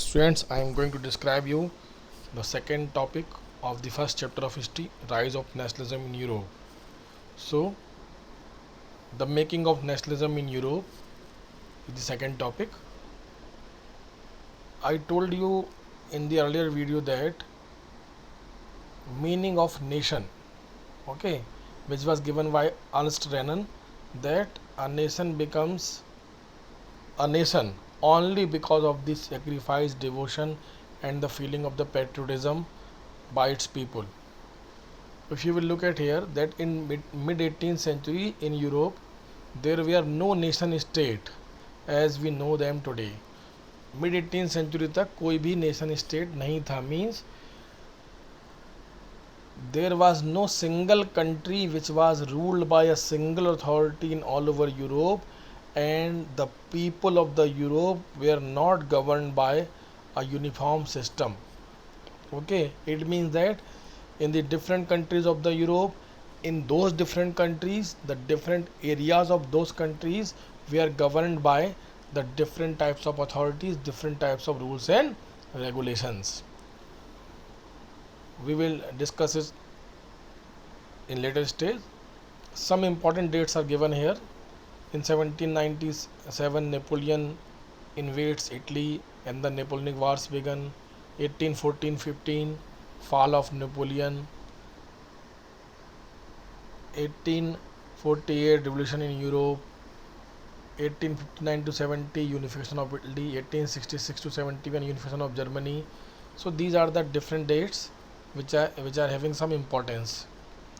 Students, I am going to describe you the second topic of the first chapter of history, rise of nationalism in Europe. So, the making of nationalism in Europe is the second topic. I told you in the earlier video that meaning of nation, okay, which was given by Ernst Renan, that a nation becomes a nation only because of the sacrifice, devotion, and the feeling of the patriotism by its people. If you will look at here, that in mid 18th century in Europe, there were no nation state as we know them today. Mid 18th century तक कोई भी nation state नहीं था. Means there was no single country which was ruled by a single authority in all over Europe, and the people of the Europe were not governed by a uniform system. Okay, it means that in the different countries of the Europe, in those different countries, the different areas of those countries were governed by the different types of authorities, different types of rules and regulations. We will discuss it in later stage. Some important dates are given here. In 1797, Napoleon invades Italy and the Napoleonic Wars began. 1814-15, fall of Napoleon. 1848, revolution in Europe. 1859 to 70, unification of Italy. 1866 to 71, unification of Germany. So these are the different dates which are having some importance.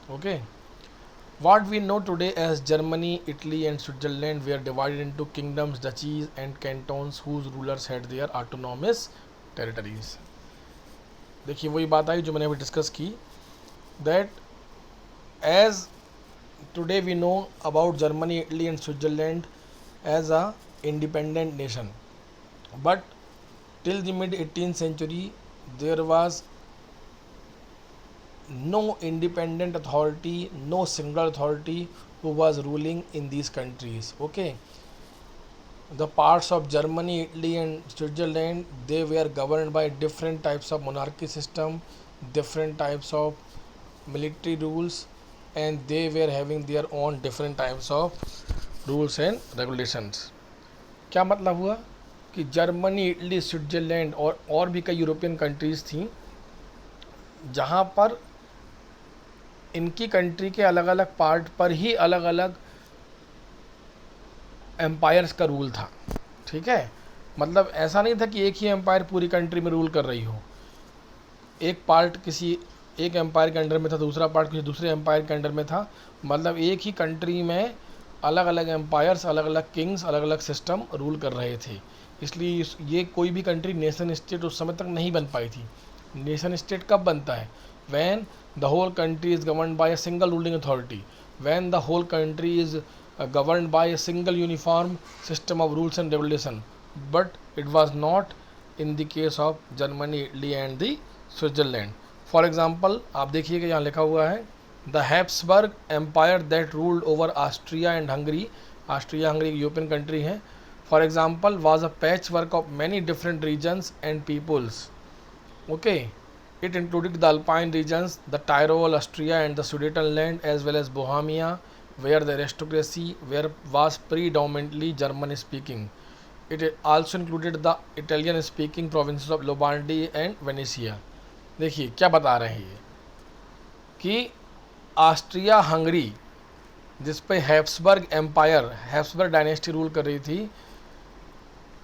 Okay, what we know today as Germany, Italy and Switzerland were divided into kingdoms, duchies and cantons whose rulers had their autonomous territories. देखिए वही बात आई जो मैंने अभी discuss की, that as today we know about Germany, Italy and Switzerland as a independent nation, but till the mid 18th century there was no independent authority, no single authority who was ruling in these countries. Okay, the parts of Germany, Italy and Switzerland, they were governed by different types of monarchy system, different types of military rules, and they were having their own different types of rules and regulations. क्या मतलब हुआ कि Germany, Italy, Switzerland और भी कई European countries थी जहाँ पर इनकी कंट्री के अलग अलग पार्ट पर ही अलग अलग एम्पायर्स का रूल था. ठीक है, मतलब ऐसा नहीं था कि एक ही एम्पायर पूरी कंट्री में रूल कर रही हो. एक पार्ट किसी एक एम्पायर के अंडर में था, दूसरा पार्ट किसी दूसरे एम्पायर के अंडर में था. मतलब एक ही कंट्री में अलग अलग एम्पायर्स, अलग अलग किंग्स, अलग अलग सिस्टम रूल कर रहे थे. इसलिए ये कोई भी कंट्री नेशन स्टेट उस समय तक नहीं बन पाई थी. नेशन स्टेट कब बनता है? when the whole country is governed by a single ruling authority, when the whole country is governed by a single uniform system of rules and regulation. But it was not in the case of Germany, Italy and the Switzerland. For example, आप देखिएगा यहाँ लिखा हुआ है the Habsburg Empire that ruled over Austria and Hungary. Austria Hungary एक European country है. For example, was a patchwork of many different regions and peoples. Okay, it included the Alpine regions, the Tyrol, Austria and the Sudetenland, as well as Bohemia, where the aristocracy was predominantly German speaking. It also included the Italian speaking provinces of Lombardy and Venetia. देखिए क्या बता रहे हैं ये कि Austria Hungary जिस पे Habsburg empire, Habsburg dynasty rule कर रही थी,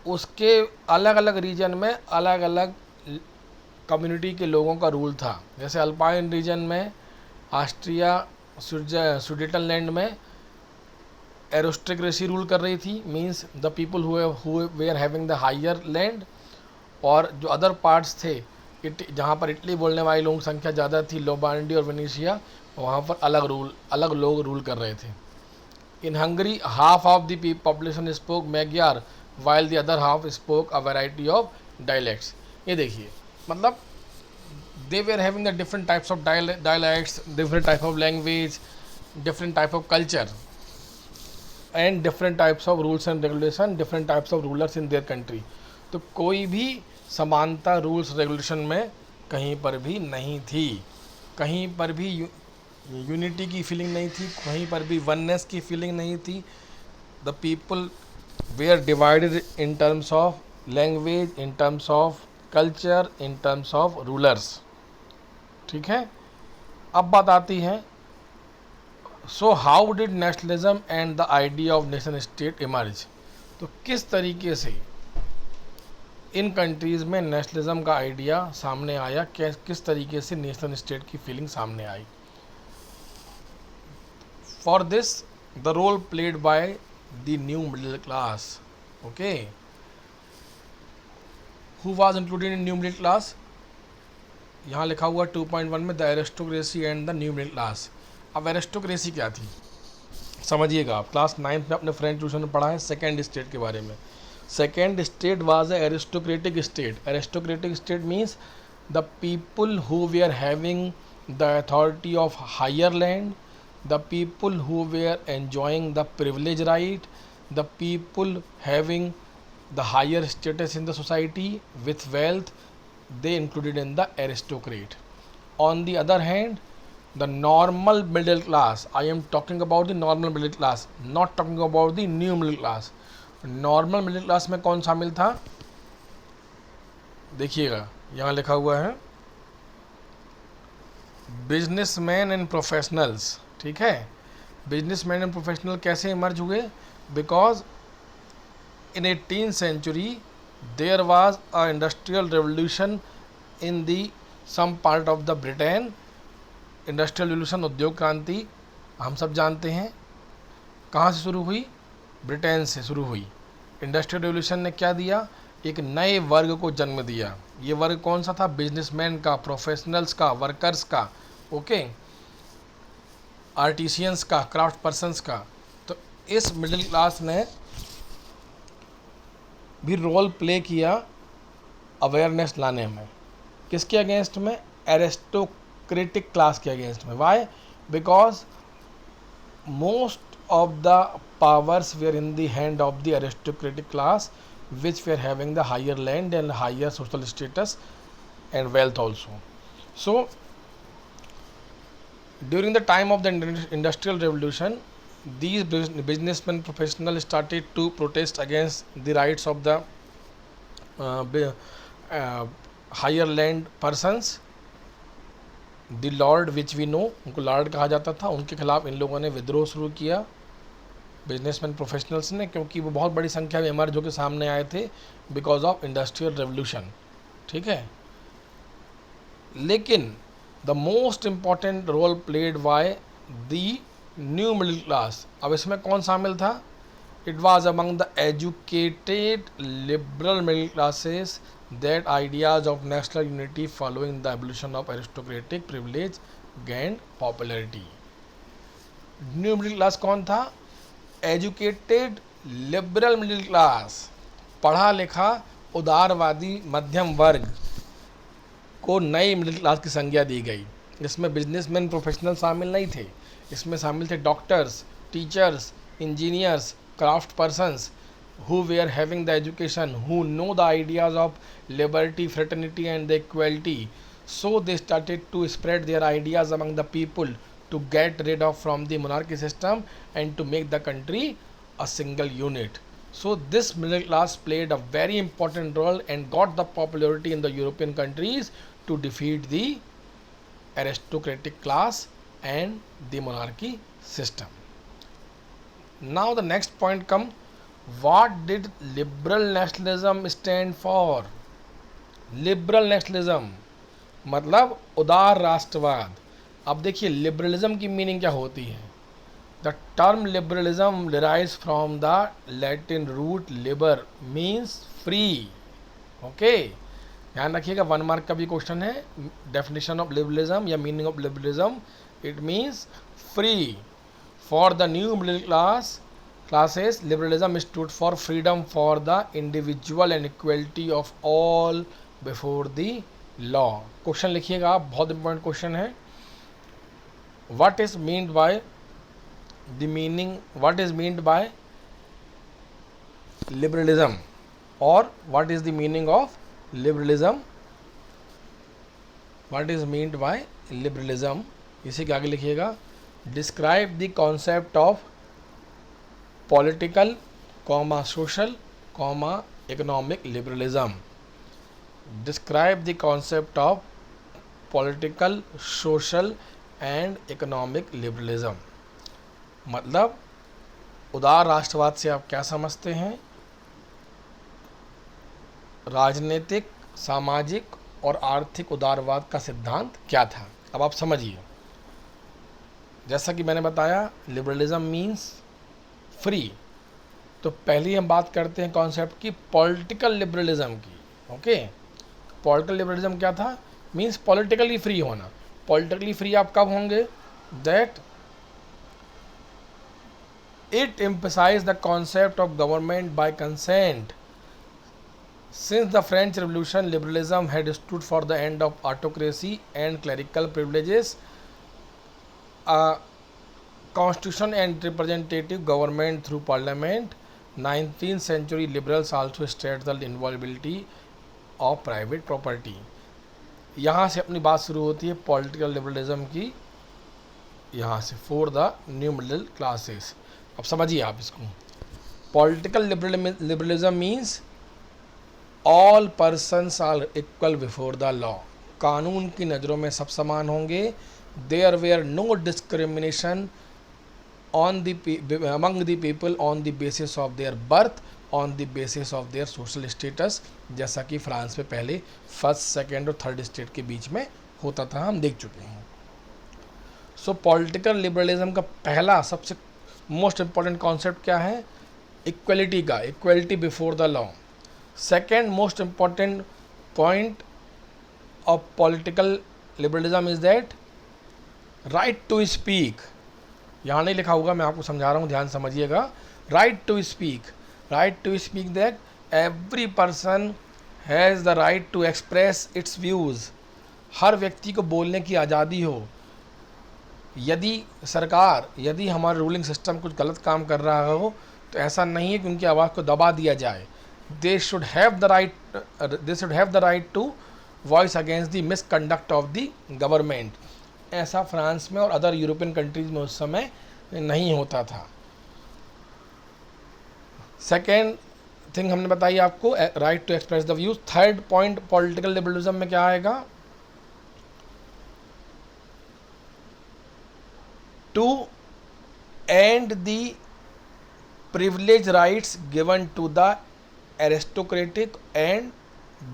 उसके अलग अलग रीजन में अलग अलग कम्युनिटी के लोगों का रूल था. जैसे अल्पाइन रीजन में ऑस्ट्रिया, सुडेटनलैंड में एरोस्ट्रोक्रेसी रूल कर रही थी. Means the people who were having the higher land. और जो अदर पार्ट्स थे जहाँ पर इटली बोलने वाले लोगों की संख्या ज़्यादा थी, लोबार्डी और वेनेशिया, वहाँ पर अलग लोग रूल कर रहे थे. इन Hungary half of the population spoke Magyar while the other half spoke a variety of dialects. ये देखिए, मतलब they were having the different types of dialects, different type of language, different type of culture and different types of rules and regulation, different types of rulers in their country. तो कोई भी समानता rules regulation में कहीं पर भी नहीं थी, कहीं पर भी यूनिटी की फीलिंग नहीं थी, कहीं पर भी वननेस की फीलिंग नहीं थी। The people were divided in terms of language, in terms of culture, in terms of rulers. ठीक है, अब बात आती है, so how did nationalism and the idea of nation state emerge. तो किस तरीके से इन कंट्रीज़ में नेशनलिज्म का आइडिया सामने आया, किस तरीके से नेशन स्टेट की फीलिंग सामने आई। For this the role played by the new middle class. Okay, who was included in new middle class, यहाँ लिखा हुआ 2.1 में the aristocracy and the new middle class. अब एरिस्टोक्रेसी क्या थी समझिएगा, आप क्लास 9th में अपने फ्रेंच ट्यूशन में पढ़ा है सेकेंड स्टेट के बारे में। Second state was a aristocratic state. Aristocratic state means the people who were having the authority of higher land, the people who were enjoying the privilege right, the people having the higher status in the society with wealth, they included in the aristocrat. On the other hand, the normal middle class, I am talking about the normal middle class, not talking about the new middle class. normal middle class में कौन शामिल था, देखिएगा यहाँ लिखा हुआ है businessman and professionals. ठीक है, बिजनेसमैन एंड प्रोफेशनल कैसे इमर्ज हुए, because in 18th century there was a industrial revolution in the some part of the Britain. Industrial revolution, उद्योग क्रांति हम सब जानते हैं कहाँ से शुरू हुई, ब्रिटेन से शुरू हुई। इंडस्ट्रियल रिवोल्यूशन ने क्या दिया, एक नए वर्ग को जन्म दिया। ये वर्ग कौन सा था, बिजनेसमैन का, प्रोफेशनल्स का, वर्कर्स का, ओके, आर्टिशियंस का, क्राफ्ट पर्सनस का। तो इस मिडिल क्लास ने भी रोल प्ले किया अवेयरनेस लाने में, किसके अगेंस्ट में, एरिस्टोक्रेटिक क्लास के अगेंस्ट में। Why, because most of the powers were in the hand of the aristocratic class which were having the higher land and higher social status and wealth also. So during the time of the industrial revolution, these businessmen professionals started to protest against the rights of the higher land persons, the lord which we know, उनको Lord कहा जाता था, उनके खिलाफ इन लोगों ने विद्रोह शुरू किया बिजनेसमैन प्रोफेशनल्स ने, क्योंकि वो बहुत बड़ी संख्या में इमर्ज होकर सामने आए थे बिकॉज ऑफ इंडस्ट्रियल रेवोल्यूशन। ठीक है, लेकिन the most important role played by the new middle class, अब इसमें कौन शामिल था, it was among the educated liberal middle classes that ideas of national unity following the evolution of aristocratic privilege gained popularity. New middle class कौन था, educated liberal middle class, पढ़ा लिखा उदारवादी मध्यम वर्ग को नई मिडिल क्लास की संज्ञा दी गई। इसमें बिजनेसमैन प्रोफेशनल शामिल नहीं थे, इसमें शामिल थे doctors, teachers, engineers, craft persons who were having the education, who know the ideas of liberty, fraternity and the equality. So they started to spread their ideas among the people to get rid of from the monarchy system and to make the country a single unit. So this middle class played a very important role and got the popularity in the European countries to defeat the aristocratic class and the monarchy system. Now the next point come, what did liberal nationalism stand for? Liberal nationalism मतलब उदार राष्ट्रवाद। अब देखिए liberalism की meaning क्या होती है, the term liberalism derives from the Latin root liber means free. Okay, ध्यान रखिएगा, 1 मार्क का भी क्वेश्चन है, डेफिनेशन ऑफ लिबरलिज्म या meaning of liberalism, it means free. For the new middle classes, liberalism stood for freedom for the individual and equality of all before the law. Question लिखिएगा आप, बहुत important question है, what is meant by the meaning, what is meant by liberalism? और what is the meaning of liberalism, what is meant by liberalism. इसी के आगे लिखिएगा, describe the concept of political comma social comma economic liberalism. Describe the concept of political social and economic liberalism. मतलब उदार राष्ट्रवाद से आप क्या समझते हैं, राजनीतिक, सामाजिक और आर्थिक उदारवाद का सिद्धांत क्या था। अब आप समझिए, जैसा कि मैंने बताया लिबरलिज्म मीन्स फ्री, तो पहले हम बात करते हैं कॉन्सेप्ट की पॉलिटिकल लिबरलिज्म की। ओके, पॉलिटिकल लिबरलिज्म क्या था, मीन्स पॉलिटिकली फ्री होना। पॉलिटिकली फ्री आप कब होंगे, that it emphasise the concept of government by consent. Since the French Revolution, liberalism had stood for the end of autocracy and clerical privileges. A constitution and representative government through parliament. 19th century liberals also stressed the inviolability of private property. यहाँ से अपनी बात शुरू होती है political liberalism की, यहाँ से for the new middle classes. अब समझिए आप इसको, political liberalism means all persons are equal before the law. कानून की नज़रों में सब समान होंगे। There were no discrimination on the among the people on the basis of their birth, on the basis of their social status, जैसा कि France में पहले फर्स्ट, सेकेंड और थर्ड स्टेट के बीच में होता था, हम देख चुके हैं। सो पॉलिटिकल लिबरलिज्म का पहला सबसे मोस्ट इम्पॉर्टेंट कॉन्सेप्ट क्या है, इक्वलिटी का, equality before the law. Second most important point of political liberalism is that right to speak। यहाँ नहीं लिखा होगा, मैं आपको समझा रहा हूँ, ध्यान समझिएगा। right to speak, right to speak that every person has the right to express its views। हर व्यक्ति को बोलने की आज़ादी हो। यदि सरकार, यदि हमारा रूलिंग सिस्टम कुछ गलत काम कर रहा हो तो ऐसा नहीं है कि उनकी आवाज़ को दबा दिया जाए। they should have the right to voice against the misconduct of the government। ऐसा फ्रांस में और अदर यूरोपियन कंट्रीज में उस समय नहीं होता था। सेकेंड थिंग हमने बताई आपको, right to express the views. Third point political liberalism में क्या आएगा, to end the privilege rights given to the aristocratic and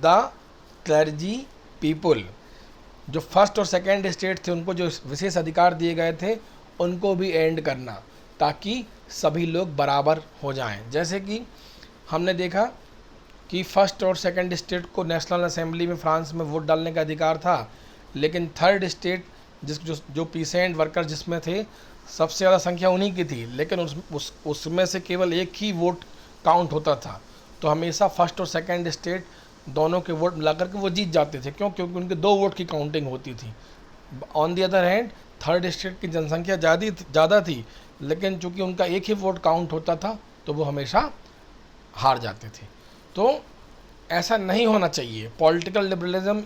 the clergy people. जो फर्स्ट और सेकेंड स्टेट थे उनको जो विशेष अधिकार दिए गए थे उनको भी एंड करना, ताकि सभी लोग बराबर हो जाएं। जैसे कि हमने देखा कि फर्स्ट और सेकेंड स्टेट को नेशनल असेंबली में फ्रांस में वोट डालने का अधिकार था, लेकिन थर्ड स्टेट जो पीसेंट वर्कर जिसमें थे, सबसे ज़्यादा संख्या उन्हीं की थी, लेकिन उसमें से केवल एक ही वोट काउंट होता था। तो हमेशा फर्स्ट और सेकंड स्टेट दोनों के वोट मिला करके वो जीत जाते थे। क्यों? क्योंकि उनके 2 वोट की काउंटिंग होती थी। On the other hand third state की जनसंख्या ज़्यादा थी, लेकिन चूंकि उनका एक ही वोट काउंट होता था तो वो हमेशा हार जाते थे। तो ऐसा नहीं होना चाहिए। Political liberalism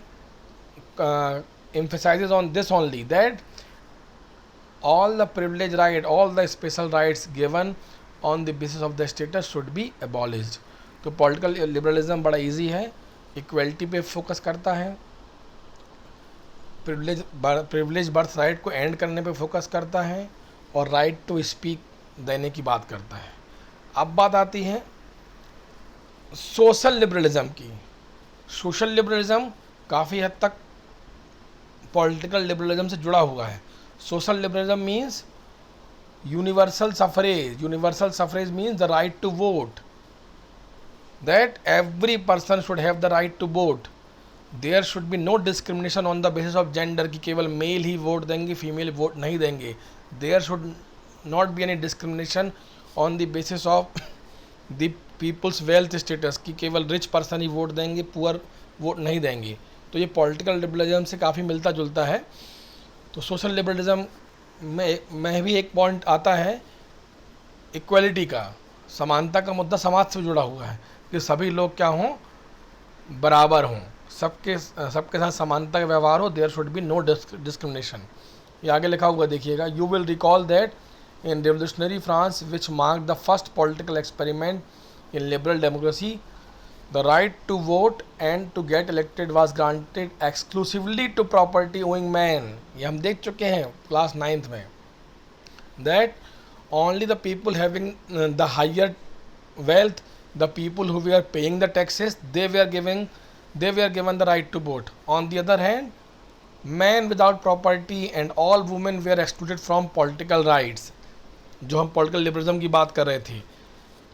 emphasizes on this only, that all the privilege right, all the special rights given on the basis of the status should be abolished। तो पॉलिटिकल लिबरलिज्म बड़ा इजी है, इक्वलिटी पे फोकस करता है, प्रिविलेज बर्थ राइट को and करने पे focus करता है, और राइट टू स्पीक देने की बात करता है। अब बात आती है सोशल लिबरलिज्म की। सोशल लिबरलिज्म काफ़ी हद तक पॉलिटिकल लिबरलिज्म से जुड़ा हुआ है। Social liberalism means universal suffrage. Universal suffrage means the right to vote, that every person should have the right to vote। there should be no discrimination on the basis of gender कि केवल mail ही vote देंगे, female vote नहीं देंगे। there should not be any discrimination on the basis of the people's wealth status कि केवल rich person ही vote देंगे, poor vote नहीं देंगे। तो ये पॉलिटिकल लिबरलिज्म से काफ़ी मिलता जुलता है। तो सोशल लिबरलिज्म में भी एक पॉइंट आता है इक्वलिटी का, समानता का मुद्दा समाज से जुड़ा हुआ है। कि सभी लोग क्या हों, बराबर हों, सबके सबके साथ समानता का व्यवहार हो, there should be no discrimination. ये आगे लिखा हुआ देखिएगा, you will recall that in revolutionary France which mark the first political experiment in liberal democracy, the right to vote and to get elected was granted exclusively to property owning man. ये हम देख चुके हैं class 9th में, that only the people having the higher wealth, the people who were paying the taxes, they were given the right to vote. On the other hand, men without property and all women were excluded from political rights. जो हम political liberalism की बात कर रहे थे,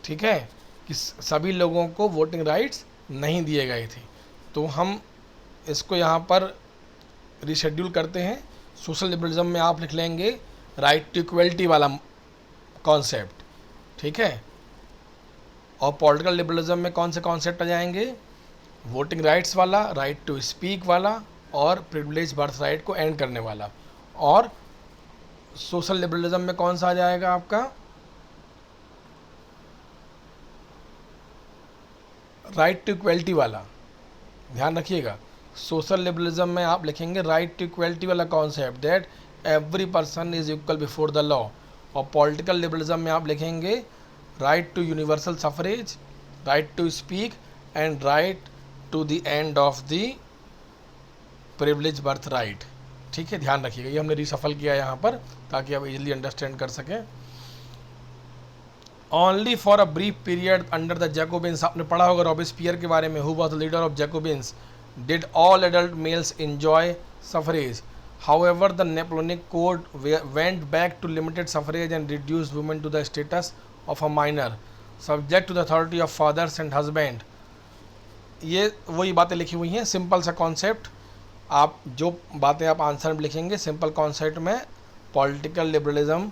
ठीक है, कि सभी लोगों को वोटिंग राइट्स नहीं दिए गए थे। तो हम इसको यहाँ पर रिशेड्यूल करते हैं। सोशल लिबरलिज्म में आप लिख लेंगे राइट टू इक्वलिटी वाला कॉन्सेप्ट, ठीक है, और पॉलिटिकल लिबरलिज्म में कौन से कॉन्सेप्ट आ जाएंगे, वोटिंग राइट्स वाला, राइट टू स्पीक वाला, और प्रिविलेज बर्थ राइट को एंड करने वाला। और सोशल लिबरलिज्म में कौन सा आ जाएगा आपका, राइट टू इक्वलिटी वाला। ध्यान रखिएगा, सोशल लिबरलिज्म में आप लिखेंगे राइट टू इक्वलिटी वाला concept, that every person is equal before the law. और पॉलिटिकल लिबरलिज्म में आप लिखेंगे right to universal suffrage, right to speak and right to the end of the privilege birth right. ठीक है, ध्यान रखिएगा, ये हमने रीसफल किया यहाँ पर ताकि आप इजीली अंडरस्टैंड कर सकें। Only for a brief period under the Jacobins, आपने पढ़ा होगा रॉबेस्पियर के बारे में, who was the leader of Jacobins, did all adult males enjoy suffrage. However, the Napoleonic Code went back to limited suffrage and reduced women to the status of a minor, subject to the authority of fathers and husband. ये वही बातें लिखी हुई हैं, simple सा concept. आप जो बातें आप आंसर में लिखेंगे सिंपल कॉन्सेप्ट में, पॉलिटिकल लिबरलिज्म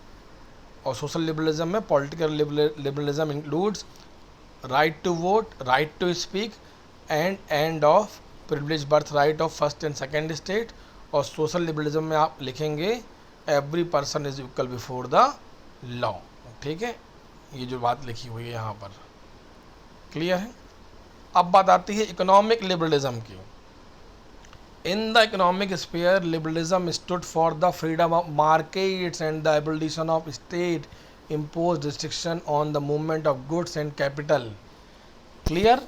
और सोशल लिबरलिज्म में political liberalism includes right to vote, right to speak end of privilege birth right of first and second state. और सोशल लिबरलिज्म में आप लिखेंगे every person is equal before the law. ठीक है, ये जो बात लिखी हुई है यहाँ पर क्लियर है। अब बात आती है इकोनॉमिक लिबरलिज्म की। In the economic sphere liberalism stood for the freedom of markets and the abolition of state impose restriction on the movement of goods and capital. Clear,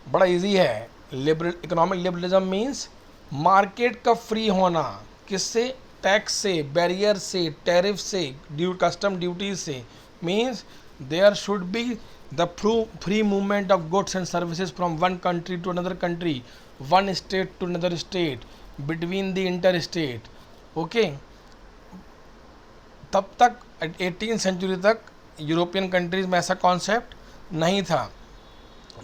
बड़ा इजी है। इकोनॉमिक लिबरलिज्म मीन्स मार्केट का free होना, किससे, tax से, barrier से, tariff से, custom duties से। Means there should be the free movement of goods and services from one country to another country, one state to another state, between the inter state. Okay, तब तक 18th century तक European countries में ऐसा concept नहीं था।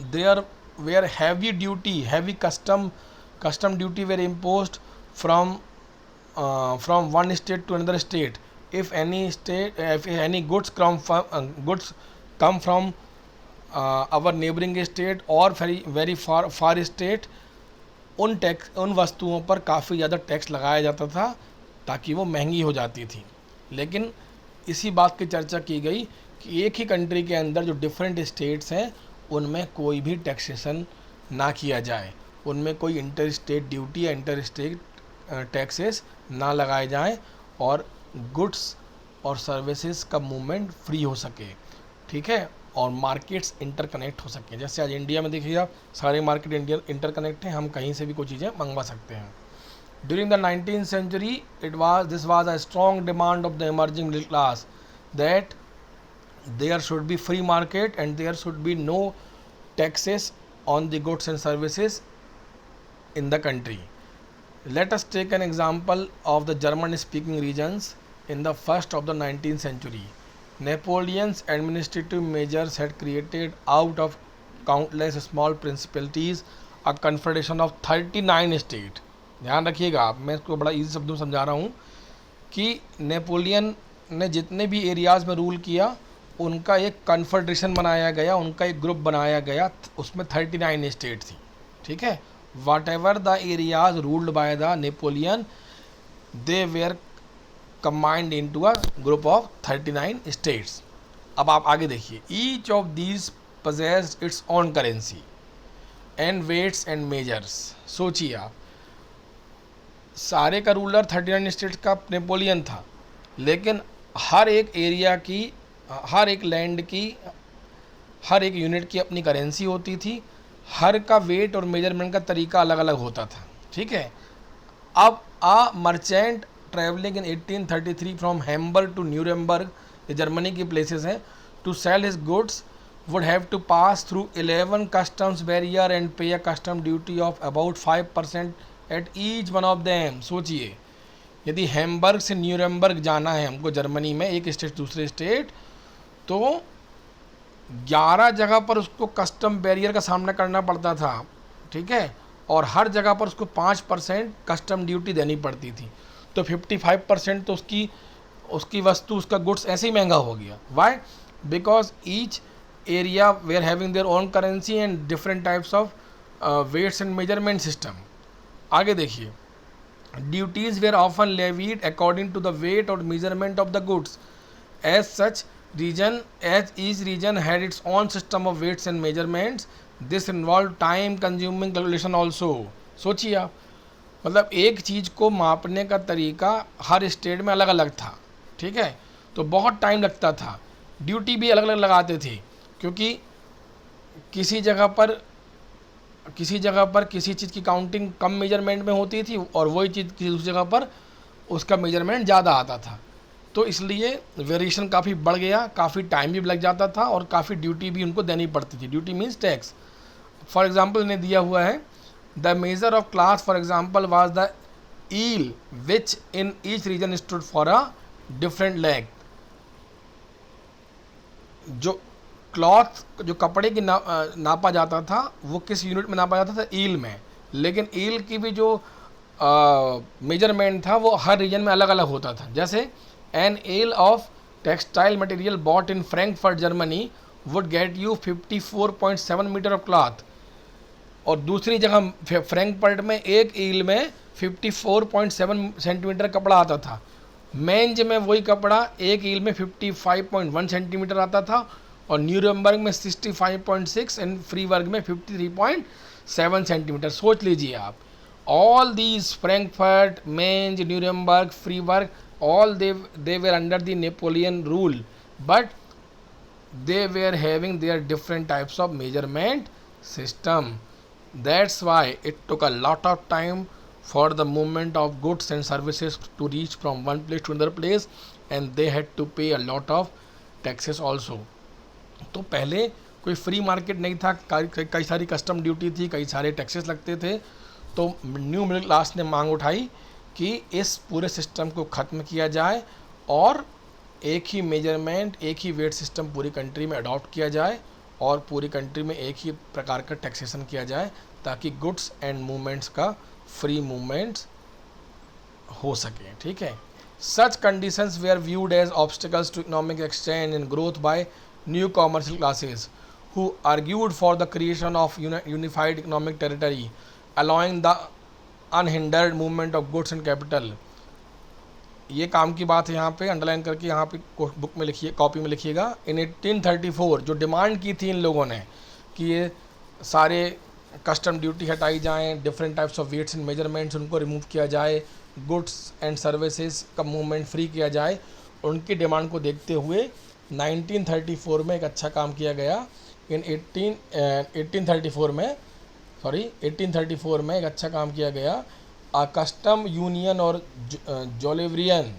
There were heavy duty, heavy custom duty were imposed from one state to another state. If any goods come from our neighboring state or very far state, उन वस्तुओं पर काफ़ी ज़्यादा टैक्स लगाया जाता था ताकि वो महंगी हो जाती थी। लेकिन इसी बात की चर्चा की गई कि एक ही कंट्री के अंदर जो डिफरेंट स्टेट्स हैं उनमें कोई भी टैक्सेशन ना किया जाए, उनमें कोई इंटर स्टेट ड्यूटी या इंटर स्टेट टैक्सेस ना लगाए जाएं और गुड्स और सर्विसेज का मूवमेंट फ्री हो सके। ठीक है, और मार्केट्स इंटरकनेक्ट हो सकें। जैसे आज इंडिया में देखिए आप, सारे मार्केट इंटरकनेक्ट हैं, हम कहीं से भी कोई चीज़ें मंगवा सकते हैं। During the 19th century this was a strong demand of the emerging middle class that there should be free market and there should be no taxes on the goods and services in the country. Let us take an example of the German speaking regions in the first of the 19th century. Napoleon's administrative measures had created out of countless small principalities a confederation of 39 states. ध्यान रखिएगा आप, मैं इसको बड़ा easy शब्दों में समझा रहा हूँ कि नेपोलियन ने जितने भी एरियाज़ में रूल किया उनका एक कन्फेडरेशन बनाया गया, उनका एक ग्रुप बनाया गया, उसमें 39 स्टेट थी। ठीक है, whatever the areas ruled by the Napoleon, they were combined into a group of 39 states. अब आप आगे देखिए, each of these possessed its own currency and weights and measures। सोचिए आप, सारे का रूलर 39 स्टेट्स का नेपोलियन था, लेकिन हर एक एरिया की, हर एक लैंड की, हर एक यूनिट की अपनी करेंसी होती थी, हर का वेट और मेजरमेंट का तरीका अलग अलग होता था। ठीक है। अब merchant travelling in 1833 from Hamburg to Nuremberg, ये जर्मनी की प्लेसेस हैं, to sell his goods would have to pass through 11 customs barrier and pay a custom duty of about 5% at each one of them। सोचिए, यदि Hamburg से Nuremberg जाना है हमको Germany में, एक स्टेट दूसरे स्टेट, तो 11 जगह पर उसको कस्टम बैरियर का सामना करना पड़ता था। ठीक है। और हर जगह पर उसको 5% कस्टम ड्यूटी देनी पड़ती थी। तो 55% तो उसकी वस्तु, उसका गुड्स ऐसे ही महंगा हो गया। Why? Because each area were having their own currency and different types of weights and measurement system। आगे देखिए, duties were often levied according to the weight or measurement of the goods। as each region had its own system of weights and measurements, this involved time consuming calculation also। सोचिए आप, मतलब एक चीज़ को मापने का तरीका हर स्टेट में अलग अलग था। ठीक है। तो बहुत टाइम लगता था, ड्यूटी भी अलग अलग लगाते थे, क्योंकि किसी जगह पर किसी चीज़ की काउंटिंग कम मेजरमेंट में होती थी और वही चीज़ किसी दूसरी जगह पर उसका मेजरमेंट ज़्यादा आता था। तो इसलिए वेरिएशन काफ़ी बढ़ गया, काफ़ी टाइम भी लग जाता था और काफ़ी ड्यूटी भी उनको देनी पड़ती थी। Duty means tax. For example इन्हें दिया हुआ है, the measure of cloth for example was the ell which in each region stood for a different length. जो क्लॉथ, जो कपड़े की नापा जाता था, वो किस यूनिट में नापा जाता था? ईल में। लेकिन ईल की भी जो मेजरमेंट था वो हर रीजन में अलग अलग होता था। जैसे an ell of textile material bought in Frankfurt Germany would get you 54.7 metre of cloth, और दूसरी जगह फ्रैंकफर्ट में एक ईल में 54.7 सेंटीमीटर कपड़ा आता था। मेंज में वही कपड़ा एक ईल में 55.1 सेंटीमीटर आता था, और न्यूरेमबर्ग में 65.6 एंड फ्रीबर्ग में 53.7 सेंटीमीटर। सोच लीजिए आप, all these Frankfurt, mange, Nuremberg, Freiburg, all they were under the Napoleon rule, but they were having their different types of measurement system। That's why it took a lot of time for the movement of goods and services to reach from one place to another place, and they had to pay a lot of taxes also। तो पहले कोई free market नहीं था, कई सारी custom duty थी, कई सारे टैक्सेस लगते थे। तो न्यू मिडिल क्लास ने मांग उठाई कि इस पूरे सिस्टम को ख़त्म किया जाए और एक ही मेजरमेंट, एक ही वेट सिस्टम पूरी कंट्री में अडॉप्ट किया जाए और पूरी कंट्री में एक ही प्रकार का टैक्सेशन किया जाए, ताकि गुड्स एंड मूवमेंट्स का फ्री मूवमेंट्स हो सके। ठीक है। Such conditions were viewed as obstacles to economic exchange and growth by new commercial classes who argued for the creation of unified economic territory allowing the unhindered movement of goods and capital। ये काम की बात है, यहाँ पे underline करके यहाँ पे बुक में लिखिए, कॉपी में लिखिएगा। इन 1834 जो डिमांड की थी इन लोगों ने कि ये सारे कस्टम ड्यूटी हटाई जाएँ, different types of weights and measurements उनको रिमूव किया जाए, गुड्स एंड सर्विसेज का मूवमेंट फ्री किया जाए, उनकी डिमांड को देखते हुए 1934 में एक अच्छा काम किया गया। इन 1834 में एक अच्छा काम किया गया। कस्टम यूनियन और जोलेवरियन,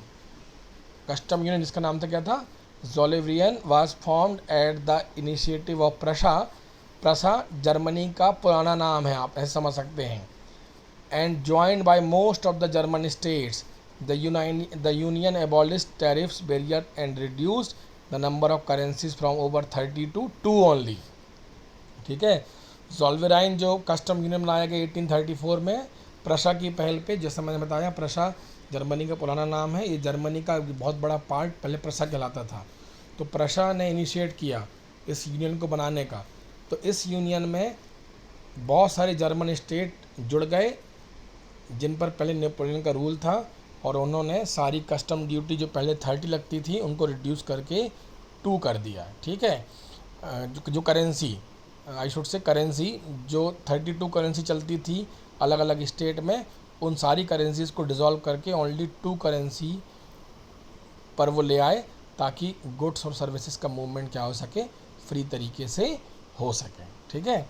कस्टम यूनियन जिसका नाम था क्या था? Zollverein was formed at the initiative of Prussia. Prussia Germany का पुराना नाम है, आप ऐसे समझ सकते हैं। And joined by most of the German states. The union abolished tariffs barrier and reduced the number of currencies from over 30 to 2 only. ठीक है। जोल्वेराइन जो कस्टम यूनियन बनाया गया 1834 में प्रशा की पहल पे, जैसा मैंने बताया प्रशा जर्मनी का पुराना नाम है, ये जर्मनी का बहुत बड़ा पार्ट पहले प्रशा कहलाता था। तो प्रशा ने इनिशिएट किया इस यूनियन को बनाने का। तो इस यूनियन में बहुत सारे जर्मन स्टेट जुड़ गए जिन पर पहले नेपोलियन का रूल था, और उन्होंने सारी कस्टम ड्यूटी जो पहले 30 लगती थी उनको रिड्यूस करके 2 कर दिया। ठीक है। जो currency, I should say currency, जो 32 करेंसी चलती थी अलग अलग स्टेट में, उन सारी करेंसीज को डिज़ोल्व करके ओनली 2 करेंसी पर वो ले आए, ताकि गुड्स और सर्विसेज का मूवमेंट क्या हो सके, फ्री तरीके से हो सके। ठीक है।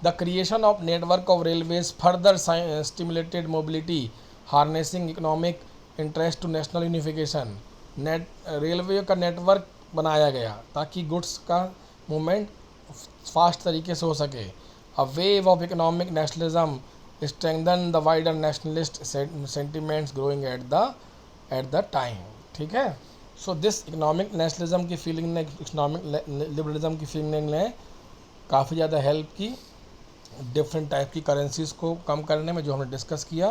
The creation of network of railways further stimulated mobility, harnessing economic interest to national unification. Railway का नेटवर्क बनाया गया ताकि गुड्स का मूवमेंट फास्ट तरीके से हो सके। A wave of economic nationalism strengthen the wider nationalist sentiments growing at the time. ठीक है। सो दिस इकोनॉमिक नेशनलिज्म की फीलिंग ने, इकोनॉमिक लिबरलिज्म की फीलिंग ने काफ़ी ज़्यादा हेल्प की डिफरेंट टाइप की करेंसीज़ को कम करने में, जो हमने डिस्कस किया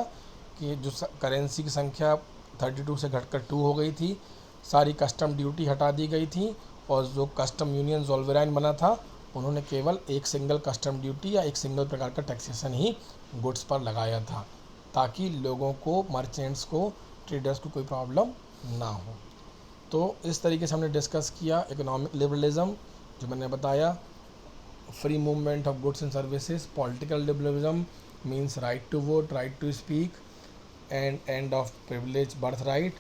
कि जो करेंसी की संख्या 32 से घटकर 2 हो गई थी, सारी कस्टम ड्यूटी हटा दी गई थी, और जो कस्टम यूनियन जोल्वेराइन बना था, उन्होंने केवल एक सिंगल कस्टम ड्यूटी या एक सिंगल प्रकार का टैक्सेशन ही गुड्स पर लगाया था, ताकि लोगों को, मर्चेंट्स को, ट्रेडर्स को कोई प्रॉब्लम ना हो। तो इस तरीके से हमने डिस्कस किया इकोनॉमिक लिबरलिज्म, जो मैंने बताया, free movement of goods and services, political liberalism means right to vote, right to speak, and end of privilege birthright,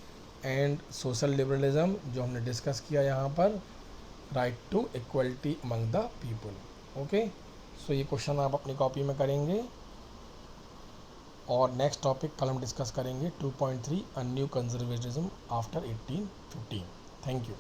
and social liberalism जो हमने डिस्कस किया यहाँ पर, right to equality among the people। Okay, so ये question आप अपनी copy में करेंगे, और नेक्स्ट टॉपिक कल हम डिस्कस करेंगे 2.3 a new conservatism after 1815। Thank you.